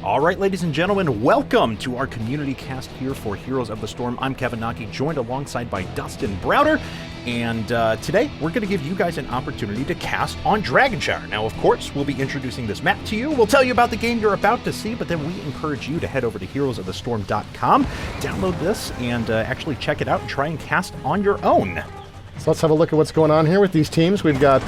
All right, ladies and gentlemen, welcome to our community cast here for Heroes of the Storm. I'm Kevin Knocke, joined alongside by Dustin Browder, and today we're going to give you guys an opportunity to cast on Dragon Shire. Now, of course, we'll be introducing this map to you. We'll tell you about the game you're about to see, but then we encourage you to head over to heroesofthestorm.com, download this, and actually check it out and try and cast on your own. So let's have a look at what's going on here with these teams. We've got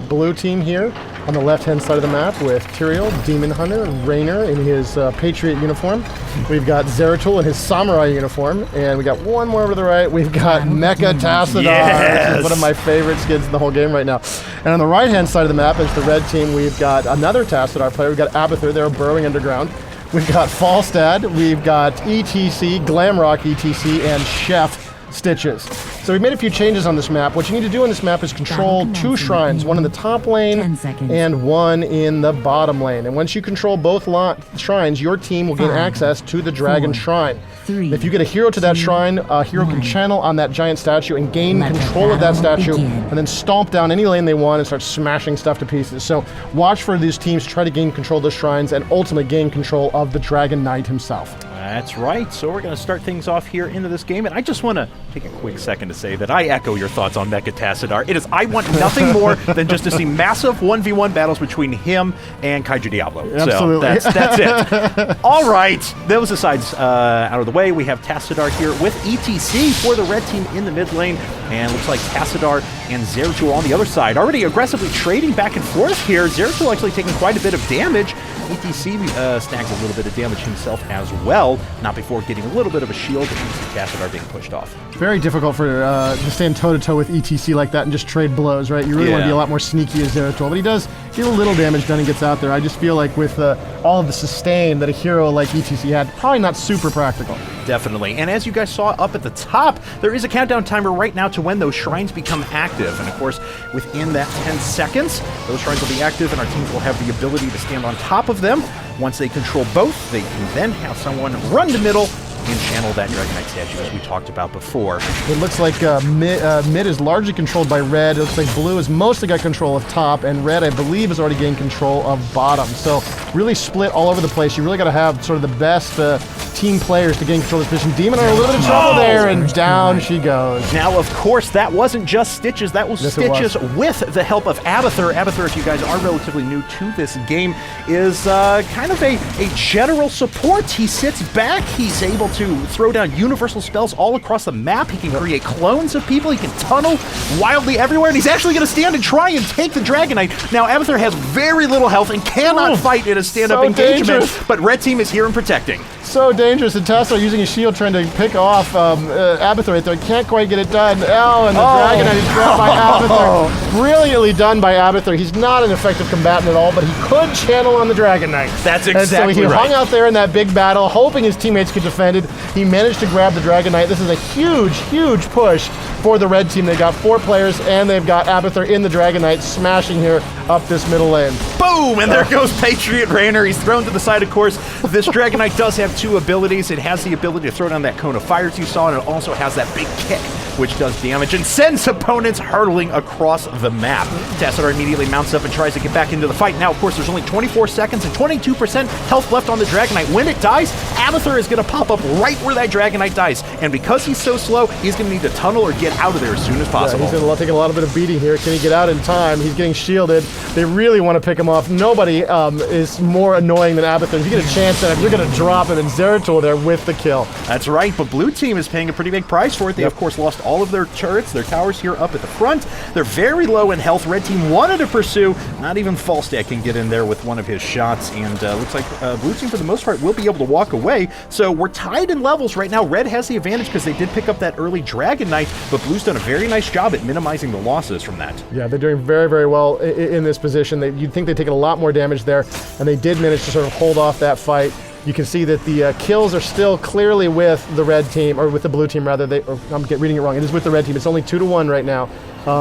blue team here on the left-hand side of the map with Tyrael, Demon Hunter, Raynor in his Patriot uniform. We've got Zeratul in his Samurai uniform, and we got one more over to the right. We've got Mecha Tassadar, yes! which is one of my favorite skins in the whole game right now. And on the right-hand side of the map is the red team. We've got another Tassadar player. We've got Abathur there burrowing underground. We've got Falstad. We've got ETC, Glamrock ETC, and Chef Stitches. So we've made a few changes on this map. What you need to do on this map is control two shrines, one in the top lane and one in the bottom lane. And once you control both shrines, your team will gain access to the Dragon Shrine. If you get a hero to that shrine, a hero can channel on that giant statue and gain control of that statue and then stomp down any lane they want and start smashing stuff to pieces. So watch for these teams try to gain control of the shrines and ultimately gain control of the Dragon Knight himself. That's right. So we're going to start things off here into this game, and I just want to take a quick second to say that I echo your thoughts on Mecha Tassadar. I want nothing more than just to see massive 1v1 battles between him and Kaiju Diablo. Absolutely. So that's it. All right. Those asides out of the way, we have Tassadar here with ETC for the red team in the mid lane, and looks like Tassadar and Zeratul on the other side. Already aggressively trading back and forth here. Zeratul actually taking quite a bit of damage. ETC snags a little bit of damage himself as well, not before getting a little bit of a shield, but Tassadar being pushed off. Very difficult for to stand toe-to-toe with ETC like that and just trade blows, right? You really want to be a lot more sneaky as Zeratul, but he does get a little damage done and gets out there. I just feel like with all of the sustain that a hero like ETC had, probably not super practical. Definitely. And as you guys saw up at the top, there is a countdown timer right now to when those shrines become active. And of course, within that 10 seconds, those shrines will be active and our teams will have the ability to stand on top of them. Once they control both, they can then have someone run to middle and channel that Dragon Knight statue as we talked about before. It looks like mid is largely controlled by red. It looks like blue has mostly got control of top, and red, I believe, has already gained control of bottom. So really split all over the place. You really got to have sort of the best team players to gain control of this position. Demon are a little bit of trouble there, and down she goes. Now, of course, that wasn't just Stitches. That was Stitches with the help of Abathur. Abathur, if you guys are relatively new to this game, is kind of a general support. He sits back. He's able to throw down universal spells all across the map. He can create clones of people. He can tunnel wildly everywhere, and he's actually going to stand and try and take the Dragon Knight. Now, Abathur has very little health and cannot fight in a stand-up engagement, but red team is here and protecting. So dangerous, and Tassadar using his shield trying to pick off Abathur right there. Can't quite get it done. Oh, and the Dragon Knight is grabbed by Abathur. Brilliantly done by Abathur. He's not an effective combatant at all, but he could channel on the Dragon Knight. That's exactly right. So he hung out there in that big battle, hoping his teammates could defend it. He managed to grab the Dragon Knight. This is a huge, huge push for the red team. They've got 4 players, and they've got Abathur in the Dragon Knight, smashing here up this middle lane. Boom! And there goes Patriot Raynor. He's thrown to the side, of course. This Dragon Knight does have 2 abilities. It has the ability to throw down that cone of fire you saw, and it also has that big kick, which does damage and sends opponents hurtling across the map. Tassadar immediately mounts up and tries to get back into the fight. Now, of course, there's only 24 seconds and 22% health left on the Dragon Knight. When it dies, Abathur is going to pop up right where that Dragon Knight dies. And because he's so slow, he's going to need to tunnel or get out of there as soon as possible. Yeah, he's going to take a lot bit of beating here. Can he get out in time? He's getting shielded. They really want to pick him off. Nobody is more annoying than Abathur. If you get a chance at him, you're going to drop him, and Zeratul there with the kill. That's right, but blue team is paying a pretty big price for it. They, of course, lost all of their turrets, their towers here up at the front. They're very low in health. Red team wanted to pursue. Not even Falstad can get in there with one of his shots, and looks like blue team, for the most part, will be able to walk away. So we're tied in levels right now. Red has the advantage because they did pick up that early Dragon Knight, but blue's done a very nice job at minimizing the losses from that. Yeah, they're doing very, very well in this position. You'd think they'd taken a lot more damage there, and they did manage to sort of hold off that fight. You can see that the kills are still clearly with the red team, or with the blue team rather. I'm reading it wrong. It is with the red team. It's only 2-1 right now.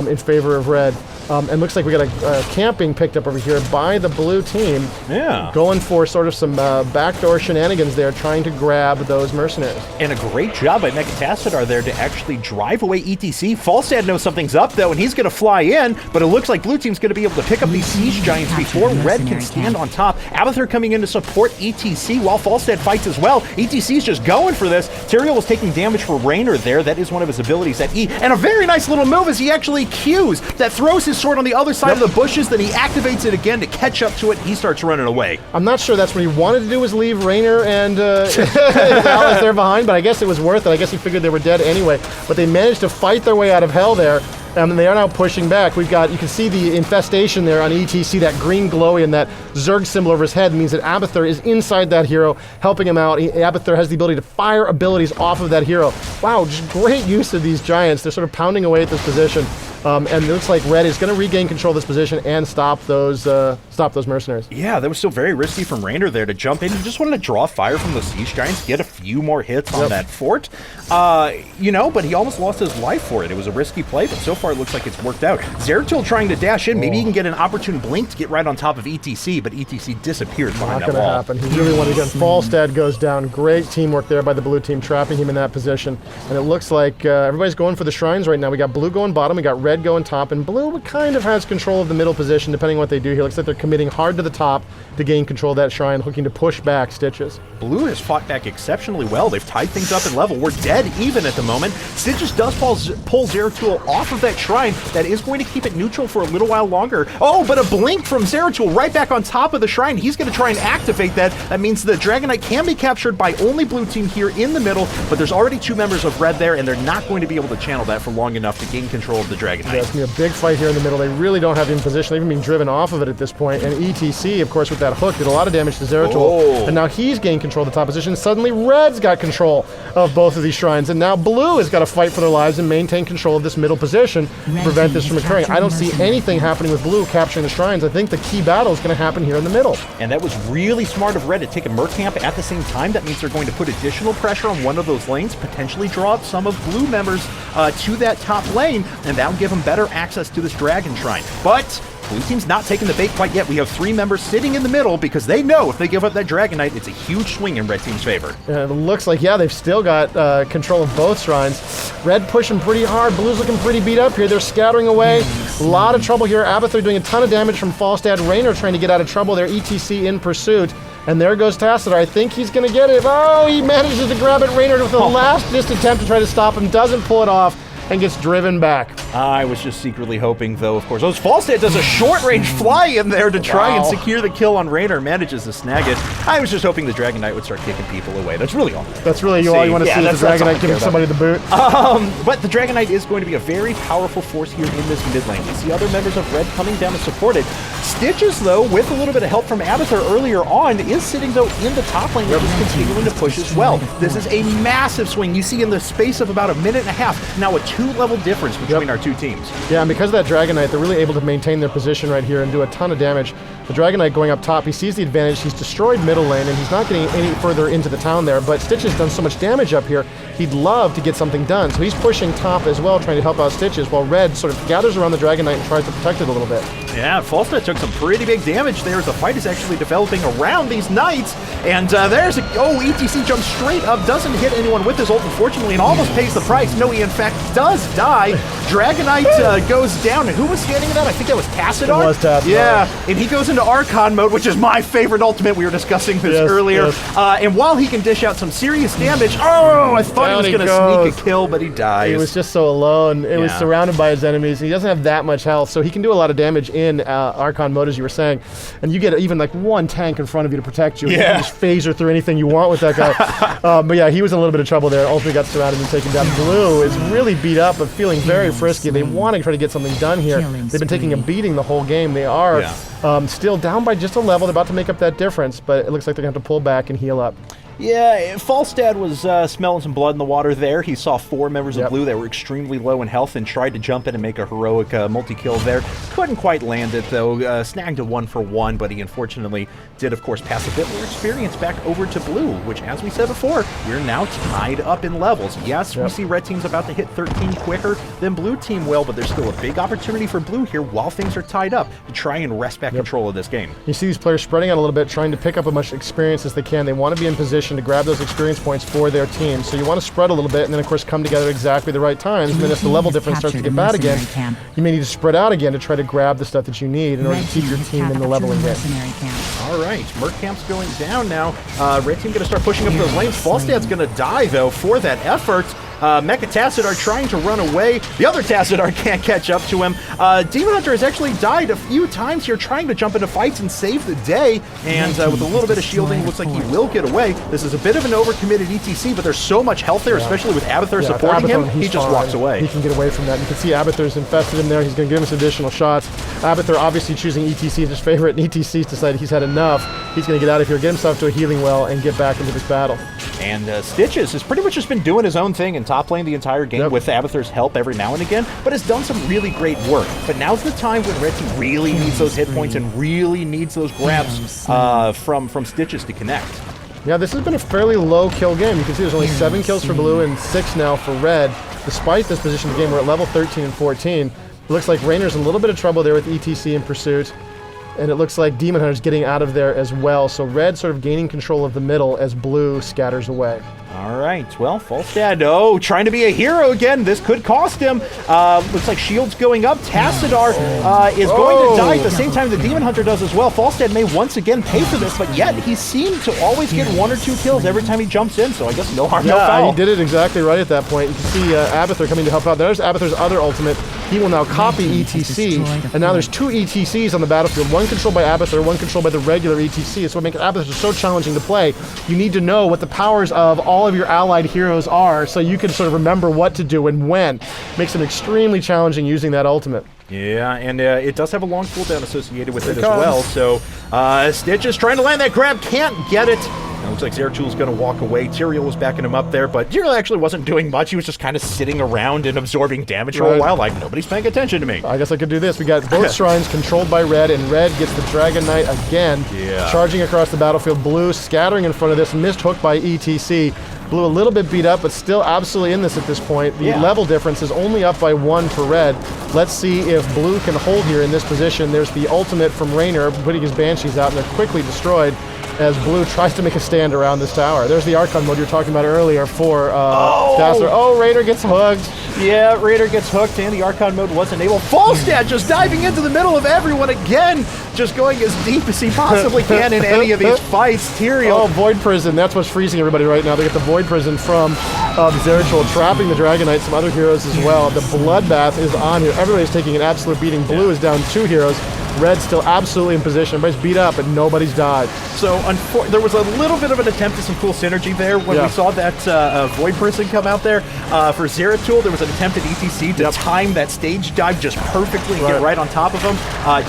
in favor of red. And looks like we got a camping picked up over here by the blue team. Yeah. Going for sort of some backdoor shenanigans there, trying to grab those mercenaries. And a great job by Megatassadar there to actually drive away ETC. Falstad knows something's up, though, and he's going to fly in, but it looks like blue team's going to be able to pick up these Siege Giants before red can stand on top. Abathur coming in to support ETC while Falstad fights as well. ETC's just going for this. Tyrael was taking damage for Raynor there. That is one of his abilities at E. And a very nice little move as he actually Qs. That throws his sword on the other side of the bushes, then he activates it again to catch up to it. He starts running away. I'm not sure that's what he wanted to do, was leave Raynor and Alice there behind, but I guess it was worth it. I guess he figured they were dead anyway. But they managed to fight their way out of hell there. And they are now pushing back. We've got, you can see the infestation there on ETC, that green glowy and that Zerg symbol over his head means that Abathur is inside that hero, helping him out. Abathur has the ability to fire abilities off of that hero. Wow, just great use of these giants. They're sort of pounding away at this position. And it looks like red is going to regain control of this position and stop those mercenaries. Yeah, that was still very risky from Raynor there to jump in. He just wanted to draw fire from those Siege Giants, get a few more hits on that fort. You know, but he almost lost his life for it. It was a risky play, but so far it looks like it's worked out. Zeratul trying to dash in. Maybe he can get an opportune blink to get right on top of ETC, but ETC disappears behind that wall. Not going to happen. He really wanted to get Falstad goes down. Great teamwork there by the blue team, trapping him in that position. And it looks like everybody's going for the shrines right now. We got blue going bottom, we got red going top, and blue kind of has control of the middle position depending on what they do here. Looks like they're committing hard to the top to gain control of that shrine, looking to push back Stitches. Blue has fought back exceptionally well. They've tied things up in level. We're dead even at the moment. Stitches does pull Zeratul off of that shrine. That is going to keep it neutral for a little while longer. Oh, but a blink from Zeratul right back on top of the shrine. He's going to try and activate that. That means the Dragon Knight can be captured by only blue team here in the middle, but there's already 2 members of red there, and they're not going to be able to channel that for long enough to gain control of the Dragon Knight. Yeah, it's going to be a big fight here in the middle. They really don't have him in position. They've even been driven off of it at this point. And ETC, of course, with that hook, did a lot of damage to Zeratul. And now he's gained control of the top position. Suddenly, red's got control of both of these shrines. And now blue has got to fight for their lives and maintain control of this middle position to prevent this from occurring. I don't see anything happening with blue capturing the shrines. I think the key battle is going to happen here in the middle. And that was really smart of red to take a Merc camp at the same time. That means they're going to put additional pressure on one of those lanes, potentially draw up some of blue members to that top lane, and that'll give them better access to this Dragon Shrine. But blue team's not taking the bait quite yet. We have 3 members sitting in the middle because they know if they give up that Dragon Knight, it's a huge swing in red team's favor. And it looks like, yeah, they've still got control of both shrines. Red pushing pretty hard. Blue's looking pretty beat up here. They're scattering away. A lot of trouble here. Abathur doing a ton of damage from Falstad. Raynor trying to get out of trouble there. ETC in pursuit. And there goes Tassadar. I think he's going to get it. Oh, he manages to grab it. Raynor with the last disc attempt to try to stop him. Doesn't pull it off and gets driven back. I was just secretly hoping, though, of course. Falstad does a short-range fly in there to try and secure the kill on Raynor, manages to snag it. I was just hoping the Dragon Knight would start kicking people away. That's really all. That's really all you want to see is the Dragon Knight giving somebody the boot. But the Dragon Knight is going to be a very powerful force here in this mid lane. We see other members of red coming down to support it. Stitches, though, with a little bit of help from Abathur earlier on, is sitting, though, in the top lane, which is continuing to push as well. This is a massive swing. You see in the space of about a minute and a half, now a 2-level difference between our 2 teams. Yeah, and because of that Dragon Knight, they're really able to maintain their position right here and do a ton of damage. The Dragon Knight going up top, he sees the advantage. He's destroyed middle lane, and he's not getting any further into the town there, but Stitches done so much damage up here, he'd love to get something done. So he's pushing top as well, trying to help out Stitches, while red sort of gathers around the Dragon Knight and tries to protect it a little bit. Yeah, Falstad took some pretty big damage there as the fight is actually developing around these knights. And there's ETC jumps straight up, doesn't hit anyone with his ult, unfortunately, and almost pays the price. No, he in fact does die. Dragon Knight goes down. And who was standing in that? I think that was Tassadar. It was Tassadar. Yeah, and he goes into Archon mode, which is my favorite ultimate. We were discussing this earlier. Yes. And while he can dish out some serious damage, I thought he was going to sneak a kill, but he dies. He was just so alone. It was surrounded by his enemies. He doesn't have that much health, so he can do a lot of damage in Archon mode, as you were saying. And you get even like 1 tank in front of you to protect you. Yeah. You can just phaser through anything you want with that guy. But yeah, he was in a little bit of trouble there. Ultimately got surrounded and taken down. Blue is really beat up, but feeling very frisky. They want to try to get something done here. They've been taking a beating the whole game. They are still down by just a level. They're about to make up that difference, but it looks like they're going to have to pull back and heal up. Yeah, Falstad was smelling some blood in the water there. He saw 4 members of blue that were extremely low in health and tried to jump in and make a heroic multi-kill there. Couldn't quite land it, though. Snagged a 1-for-1, but he unfortunately did, of course, pass a bit more experience back over to blue, which, as we said before, we're now tied up in levels. Yes, we see red team's about to hit 13 quicker than blue team will, but there's still a big opportunity for blue here while things are tied up to try and wrest back control of this game. You see these players spreading out a little bit, trying to pick up as much experience as they can. They want to be in position to grab those experience points for their team. So you want to spread a little bit and then, of course, come together exactly the right times. And then if the level difference starts to get bad again, you may need to spread out again to try to grab the stuff that you need in order to keep your team in the leveling game. All right, Merc Camp's going down now. Red team going to start pushing up those lanes. Falstad's going to die, though, for that effort. Mecha Tassadar trying to run away. The other Tassadar can't catch up to him. Demon Hunter has actually died a few times here trying to jump into fights and save the day. And with a little bit of shielding, looks like he will get away. This is a bit of an overcommitted ETC, but there's so much health there, especially with Abathur supporting him. He just walks away. He can get away from that. You can see Abathur's infested him there. He's going to give him some additional shots. Abathur obviously choosing ETC as his favorite, and ETC's decided he's had enough. He's going to get out of here, get himself to a healing well, and get back into this battle. And Stitches has pretty much just been doing his own thing in top lane the entire game with Abathur's help every now and again, but has done some really great work. But now's the time when Red Team really needs those hit points and really needs those grabs from Stitches to connect. Yeah, this has been a fairly low kill game. You can see there's only 7 kills for blue and 6 now for red. Despite this position of the game, we're at level 13 and 14. It looks like Rainer's in a little bit of trouble there with ETC in pursuit. And it looks like Demon Hunter's getting out of there as well. So red sort of gaining control of the middle as blue scatters away. All right, well, Falstad, trying to be a hero again. This could cost him. Looks like shield's going up. Tassadar is going to die at the same time the Demon Hunter does as well. Falstad may once again pay for this, but yet he seemed to always get 1 or 2 kills every time he jumps in, so I guess no harm, no foul. He did it exactly right at that point. You can see Abathur coming to help out. There's Abathur's other ultimate. He will now copy ETC, and now there's 2 ETCs on the battlefield, one controlled by Abathur, one controlled by the regular ETC. It's what makes Abathur so challenging to play. You need to know what the powers of all of your allied heroes are, so you can sort of remember what to do and when. Makes it extremely challenging using that ultimate. Yeah, and it does have a long cooldown associated with it as well, so Stitch is trying to land that grab, can't get it. It looks like Zeratul going to walk away. Tyrael was backing him up there, but Tyrael actually wasn't doing much. He was just kind of sitting around and absorbing damage for a while, like nobody's paying attention to me. I guess I could do this. We got both shrines controlled by red, and red gets the Dragon Knight again, charging across the battlefield. Blue scattering in front of this, missed hook by ETC. Blue a little bit beat up, but still absolutely in this at this point. The level difference is only up by 1 for red. Let's see if blue can hold here in this position. There's the ultimate from Rainer, putting his Banshees out, and they're quickly destroyed as blue tries to make a stand around this tower. There's the Archon mode you were talking about earlier for Dazzler. Oh, Rainer gets hooked. Yeah, Rainer gets hooked, and the Archon mode wasn't able. Falstad just diving into the middle of everyone again, just going as deep as he possibly can in any of these fights. Tyrael. Oh, Void Prison. That's what's freezing everybody right now. They get the Void Prison from Zeratul, trapping the Dragon Knight, some other heroes as well. The Bloodbath is on here. Everybody's taking an absolute beating. Blue is down 2 heroes. Red's still absolutely in position. Everybody's beat up, and nobody's died. So there was a little bit of an attempt at some cool synergy there when we saw that Void Person come out there. For Zeratul, there was an attempt at ETC to time that stage dive just perfectly and get right on top of him.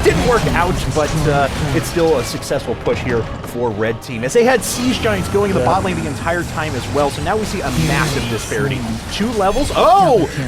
Didn't work out, but it's still a successful push here for Red Team, as they had Siege Giants going in the bot lane the entire time as well. So now we see a massive disparity. 2 levels.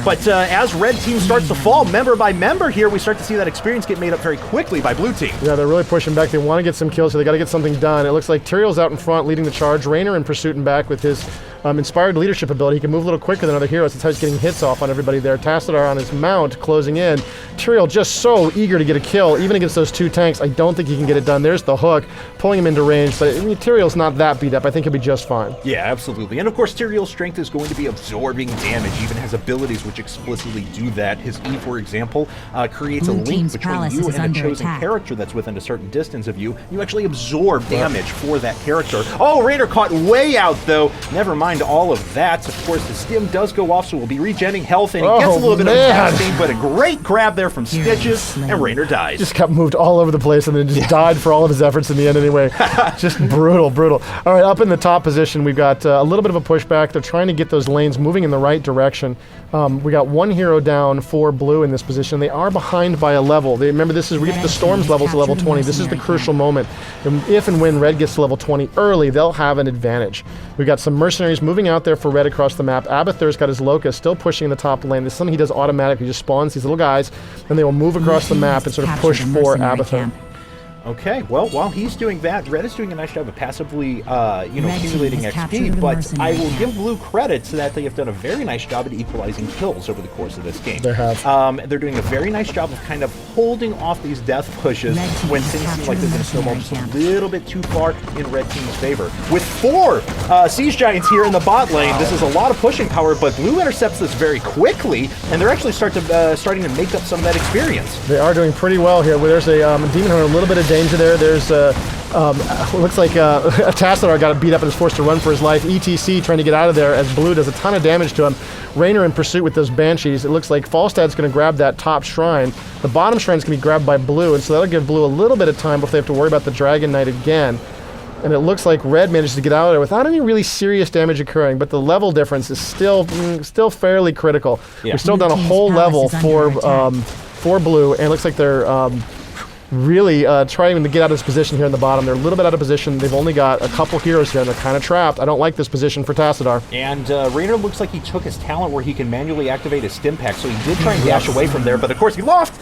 But as Red Team starts to fall member by member here, we start to see that experience get made up very quickly by Blue Team. Yeah, they're really pushing back. They want to get some kills, so they got to get something done. It looks like Tyrael's out in front leading the charge. Rainer in pursuit and back with his inspired leadership ability. He can move a little quicker than other heroes. That's how he's getting hits off on everybody there. Tassadar on his mount closing in. Tyrael just so eager to get a kill, even against those 2 tanks. I don't think he can get it done. There's the hook, pulling him into range, but Tyrael's not that beat up. I think he'll be just fine. Yeah, absolutely. And of course, Tyrael's strength is going to be absorbing damage, even has abilities which explicitly do that. His E, for example, creates a link between you and a chosen character that's within a certain distance of you. You actually absorb damage for that character. Oh, Rainer caught way out, though. Never mind. behind all of that. Of course, the stim does go off, so we'll be regenning health, and he Oh, gets a little bit of man. casting, but a great grab there from Stitches, and Raynor dies. Just got moved all over the place and then just died for all of his efforts in the end anyway. Just brutal, brutal. All right, up in the top position, we've got a little bit of a pushback. They're trying to get those lanes moving in the right direction. We got one hero down for blue in this position. They are behind by a level. Remember, this is we get to the storms level to level 20. This is the crucial moment. If and when red gets to level 20 early, they'll have an advantage. We've got some mercenaries moving out there for red across the map. Abathur's got his Locust still pushing in the top lane. This is something he does automatically. He just spawns these little guys, and they will move across the map and sort of push for Abathur. Okay, well, while he's doing that, red is doing a nice job of passively, accumulating XP, but I will give blue credit to that they have done a very nice job at equalizing kills over the course of this game. They have. They're doing a very nice job of kind of holding off these death pushes when things seem like they're going to snowball just a little bit too far in red team's favor. With 4 Siege Giants here in the bot lane, this is a lot of pushing power, but blue intercepts this very quickly, and they're actually starting to make up some of that experience. They are doing pretty well here. There's a Demon Hunter, a little bit of danger there. There's looks like a Tassadar got beat up and is forced to run for his life. ETC trying to get out of there as blue does a ton of damage to him. Raynor in pursuit with those Banshees. It looks like Falstad's going to grab that top shrine. The bottom shrine's going to be grabbed by blue, and so that'll give blue a little bit of time before they have to worry about the Dragon Knight again. And it looks like red manages to get out of there without any really serious damage occurring, but the level difference is still fairly critical. Yeah. We're still down a whole level for blue, and it looks like they're really trying to get out of this position here in the bottom. They're a little bit out of position. They've only got a couple heroes here, and they're kind of trapped. I don't like this position for Tassadar. And Raynor looks like he took his talent where he can manually activate his stim pack, so he did try and dash away from there, but of course he left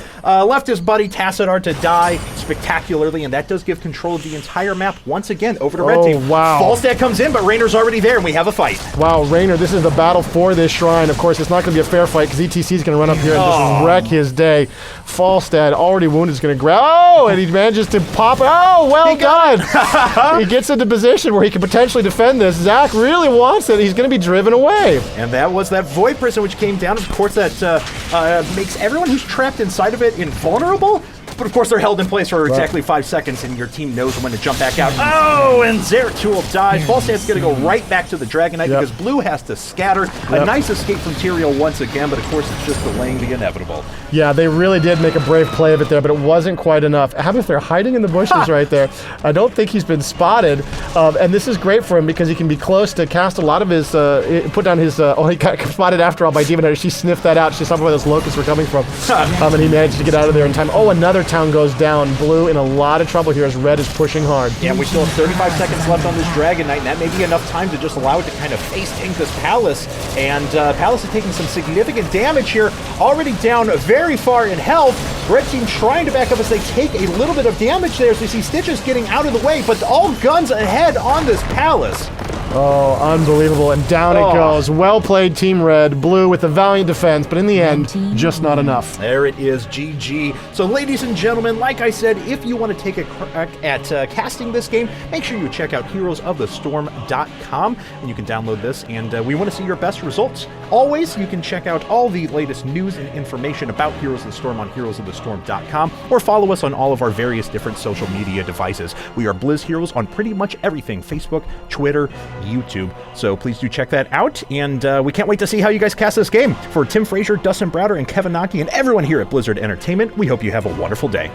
his buddy Tassadar to die spectacularly, and that does give control of the entire map once again over to red team. Wow. Falstad comes in, but Raynor's already there, and we have a fight. Wow, Raynor, this is the battle for this shrine. Of course, it's not going to be a fair fight because ETC is going to run up here and just wreck his day. Falstad, already wounded, is going to grab... Oh, and he manages to pop... Oh, well done! He gets into position where he can potentially defend this. Zach really wants it. He's going to be driven away. And that was that Void Prison, which came down. Of course, that makes everyone who's trapped inside of it invulnerable. But of course, they're held in place for exactly 5 seconds, and your team knows when to jump back out. Oh, and Zeratul dies. Falstad's going to go right back to the Dragon Knight because blue has to scatter. A nice escape from Tyrael once again, but of course, it's just delaying the inevitable. Yeah, they really did make a brave play of it there, but it wasn't quite enough. How about if they're hiding in the bushes right there? I don't think he's been spotted, and this is great for him because he can be close to cast a lot of his, put down his, he got spotted after all by Demon Hunter. She sniffed that out. She saw where those locusts were coming from, and he managed to get out of there in time. Oh, another town goes down. Blue in a lot of trouble here as red is pushing hard. Yeah, we still have 35 seconds left on this Dragon Knight, and that may be enough time to just allow it to kind of face tank this Palace. And Palace is taking some significant damage here, already down very far in health. Red team trying to back up as they take a little bit of damage there as we see Stitches getting out of the way, but all guns ahead on this Palace. Oh, unbelievable. And down it goes. Well played, Team Red. Blue with a valiant defense, but in the end, just not enough. There it is, GG. So, ladies and gentlemen, like I said, if you want to take a crack at casting this game, make sure you check out heroesofthestorm.com, and you can download this, and we want to see your best results. Always, you can check out all the latest news and information about Heroes of the Storm on heroesofthestorm.com, or follow us on all of our various different social media devices. We are Blizz Heroes on pretty much everything: Facebook, Twitter, YouTube. So please do check that out, and we can't wait to see how you guys cast this game. For Tim Frazier, Dustin Browder, and Kevin Knocke, and everyone here at Blizzard Entertainment, we hope you have a wonderful day.